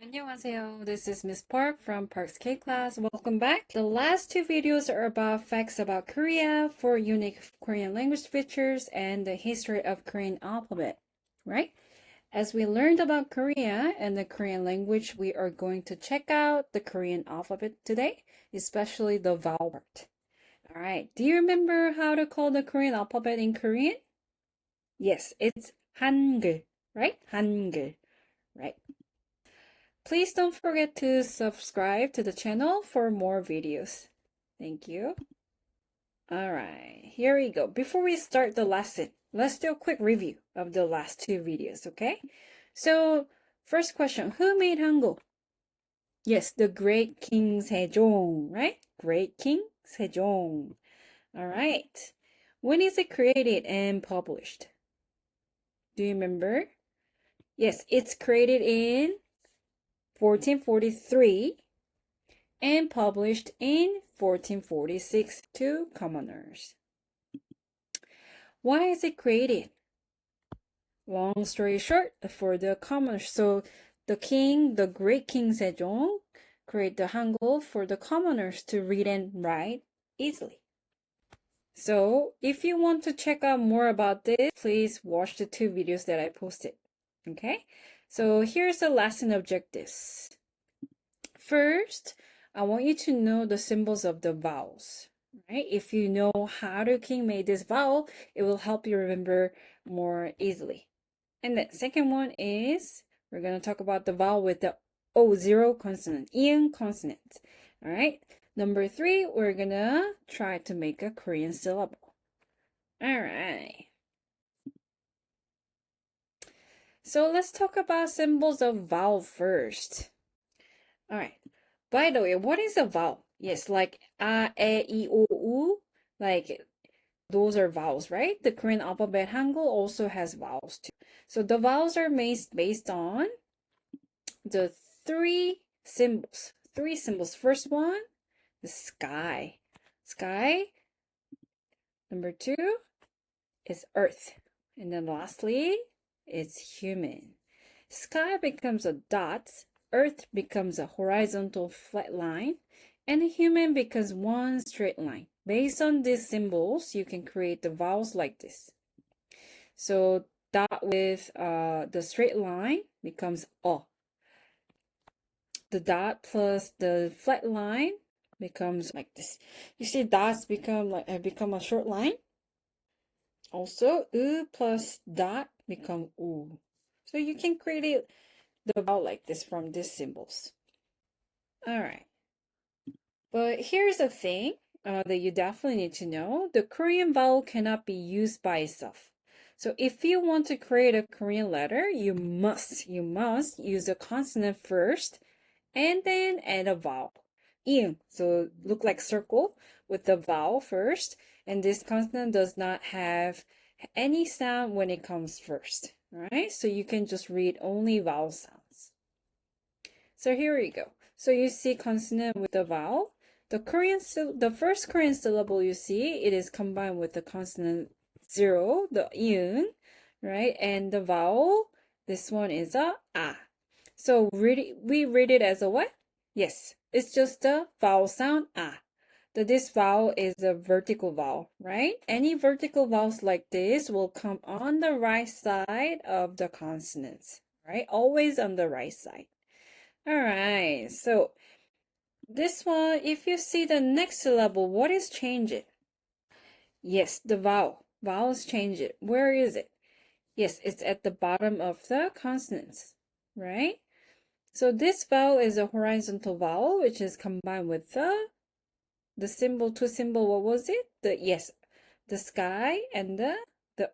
안녕하세요. This is Miss Park from Park's K class. Welcome back. The last two videos are about facts about Korea, 4 unique Korean language features, and the history of Korean alphabet, right? As we learned about Korea and the Korean language, we are going to check out the Korean alphabet today, especially the vowel part. All right. Do you remember how to call the Korean alphabet in Korean? Yes, it's Hangeul, right? Hangeul, right? Please don't forget to subscribe to the channel for more videos. Thank you. All right, here we go. Before we start the lesson, let's do a quick review of the last two videos, okay? So, first question, who made Hangeul? Yes, the great King Sejong, right? Great King Sejong. All right. When is it created and published? Do you remember? Yes, it's created in 1443 and published in 1446 to commoners. Why is it created? Long story short, for the commoners. So the great King Sejong, created the Hangul for the commoners to read and write easily. So if you want to check out more about this, please watch the two videos that I posted. Okay? So here's the lesson objectives. First, I want you to know the symbols of the vowels, right? If you know how the king made this vowel, it will help you remember more easily. And the second one is, we're going to talk about the vowel with the O0 consonant, ian consonant. All right. Number 3, we're going to try to make a Korean syllable. All right. So let's talk about symbols of vowel first. All right. By the way, what is a vowel? Yes, like a, e, I, o, u. Like those are vowels, right? The Korean alphabet Hangul also has vowels too. So the vowels are based on the three symbols. Three symbols. First one, the sky. Sky. Number 2 is earth. And then lastly, it's human. Sky becomes a dot. Earth becomes a horizontal flat line, and a human becomes one straight line. Based on these symbols, you can create the vowels like this. So dot with the straight line becomes O. The dot plus the flat line becomes like this. You see dots become a short line. Also, U plus dot become U. So you can create the vowel like this from these symbols. All right. But here's the thing that you definitely need to know. The Korean vowel cannot be used by itself. So if you want to create a Korean letter, you must use a consonant first and then add a vowel. ing. So look like circle with the vowel first. And this consonant does not have any sound when it comes first. Right? So you can just read only vowel sounds. So here we go. So you see consonant with the vowel. The first Korean syllable you see, it is combined with the consonant 0, the iun, right? And the vowel, this one is a So we read it as a what? Yes, it's just the vowel sound This vowel is a vertical vowel, right? Any vertical vowels like this will come on the right side of the consonants, right? Always on the right side. All right, so this one, if you see the next syllable, what is changing? Yes, the vowel. Vowels change it. Where is it? Yes, it's at the bottom of the consonants, right? So this vowel is a horizontal vowel, which is combined with the symbol, two symbol, what was it? The sky and the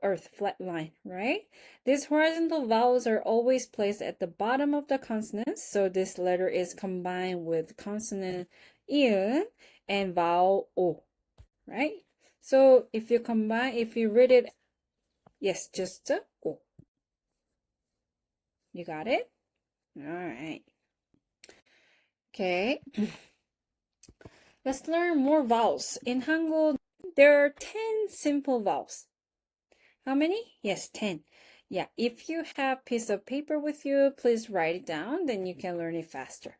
earth, flat line, right? These horizontal vowels are always placed at the bottom of the consonants, so this letter is combined with consonant iun and vowel o, right? So if you read it, yes, just the o. You got it? All right. Okay. Let's learn more vowels. In Hangul, there are 10 simple vowels. How many? Yes, 10. Yeah, if you have piece of paper with you, please write it down, then you can learn it faster.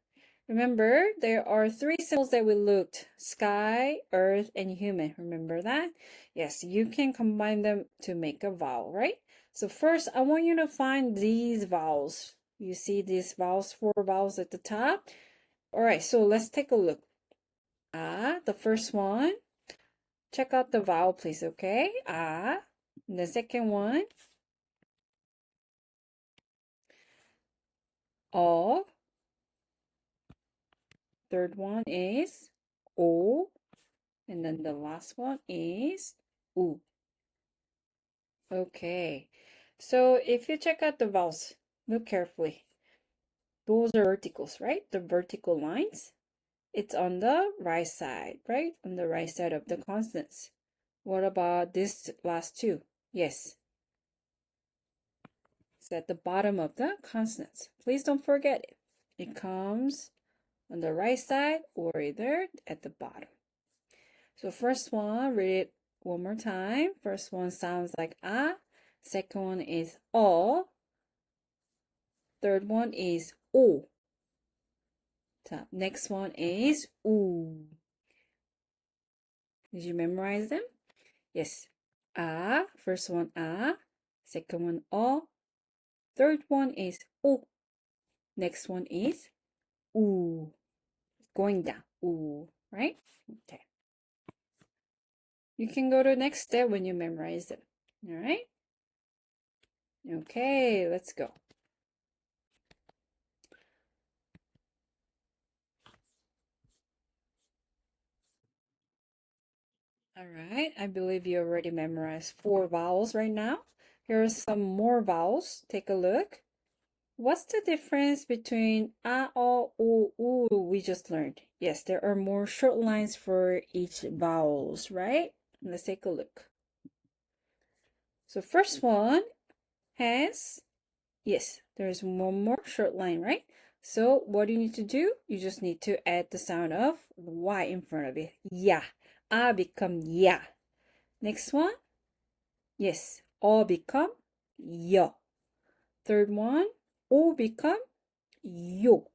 Remember, there are three symbols that we looked: sky, earth, and human. Remember that? Yes, you can combine them to make a vowel, right? So first, I want you to find these vowels. You see these vowels, four vowels at the top? All right, so let's take a look. The first one. Check out the vowel, please, okay? And the second one, O. Third one is O. And then the last one is U. Okay. So if you check out the vowels, look carefully. Those are verticals, right? The vertical lines. It's on the right side, right? On the right side of the consonants. What about this last two? Yes. It's at the bottom of the consonants. Please don't forget it. It comes on the right side or either at the bottom. So first one, read it one more time. First one sounds like ah. Second one is o. Third one is o. Next one is u. Did you memorize them? Yes. First one second one o. Third one is o. Next one is u. Going down. U, right? Okay. You can go to the next step when you memorize them. All right? Okay, let's go. All right, I believe you already memorized four vowels right now. Here are some more vowels. Take a look. What's the difference between a, o, u we just learned? Yes, there are more short lines for each vowels, right? Let's take a look. So first one has, yes, there's one more short line, right? So what do you need to do? You just need to add the sound of Y in front of it. Yeah. Become yeah. Next one. Yes. O become yo. Third one. O become yo.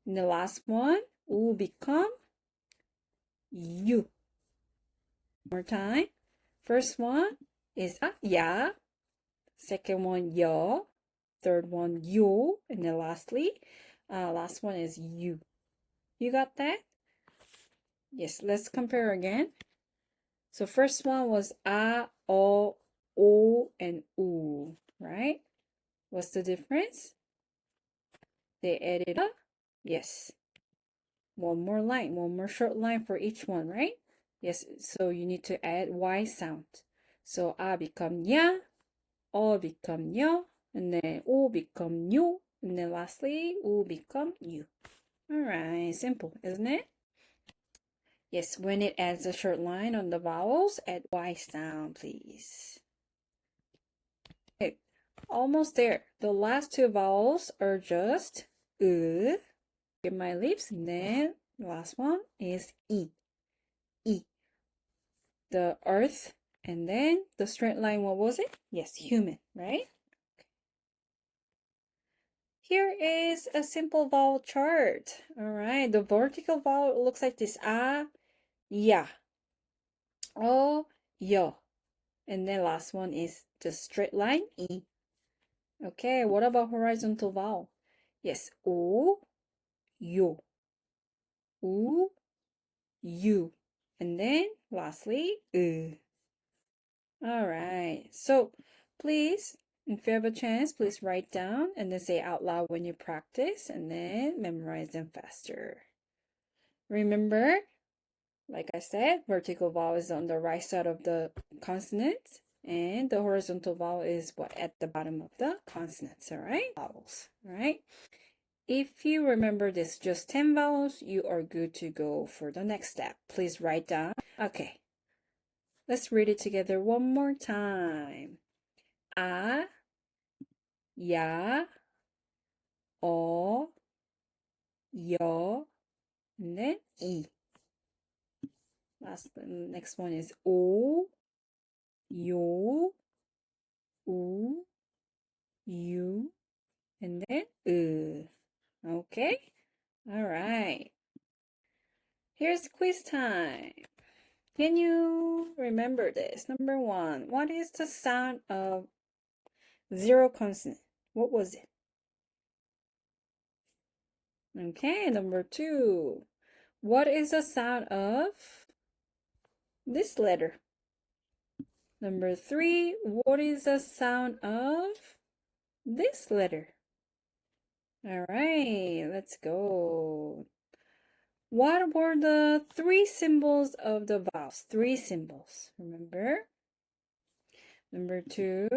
And the last one. O become you. More time. First one is yeah. Second one yo. Third one yo. And then last one is you. You got that? Yes, let's compare again. So first one was o, and u, right? What's the difference? They added a, yes, one more line, one more short line for each one, right? Yes, so you need to add Y sound. So become ya, o become yo, and then u become you, and then lastly, u become you. All right, simple, isn't it? Yes, when it adds a short line on the vowels, add Y sound, please. Okay, almost there. The last two vowels are just in my lips, and then the last one is E. E. The earth, and then the straight line, what was it? Yes, human, right? Here is a simple vowel chart. All right, the vertical vowel looks like this. Ya. O, yo. And then last one is the straight line, E. Okay, what about horizontal vowel? Yes, O, yo. U, you. And then lastly, All right. So please, if you have a chance, please write down and then say out loud when you practice and then memorize them faster. Remember, like I said, vertical vowel is on the right side of the consonant and the horizontal vowel is what at the bottom of the consonants, all right? Vowels, all right? If you remember this just 10 vowels, you are good to go for the next step. Please write down. Okay. Let's read it together one more time. A, ya, o, yo, and then e. Next one is o, yo, u, U, and then Okay? All right. Here's quiz time. Can you remember this? Number 1, what is the sound of zero consonant? What was it? Okay, number 2, what is the sound of this letter? Number 3, what is the sound of this letter? All right, let's go. What were the 3 symbols of the vowels? 3 symbols, remember? Number 2,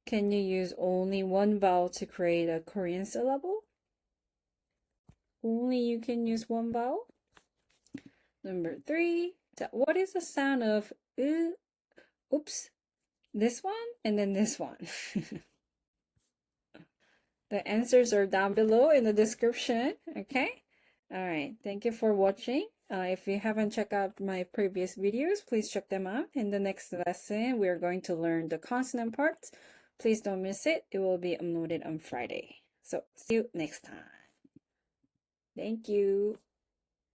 can you use only one vowel to create a Korean syllable? Only you can use one vowel. Number 3, what is the sound of oops, this one and then this one? The answers are down below in the description, okay? All right, thank you for watching. If you haven't checked out my previous videos, please check them out. In the next lesson, we are going to learn the consonant parts. Please don't miss it. It will be uploaded on Friday. So see you next time. Thank you.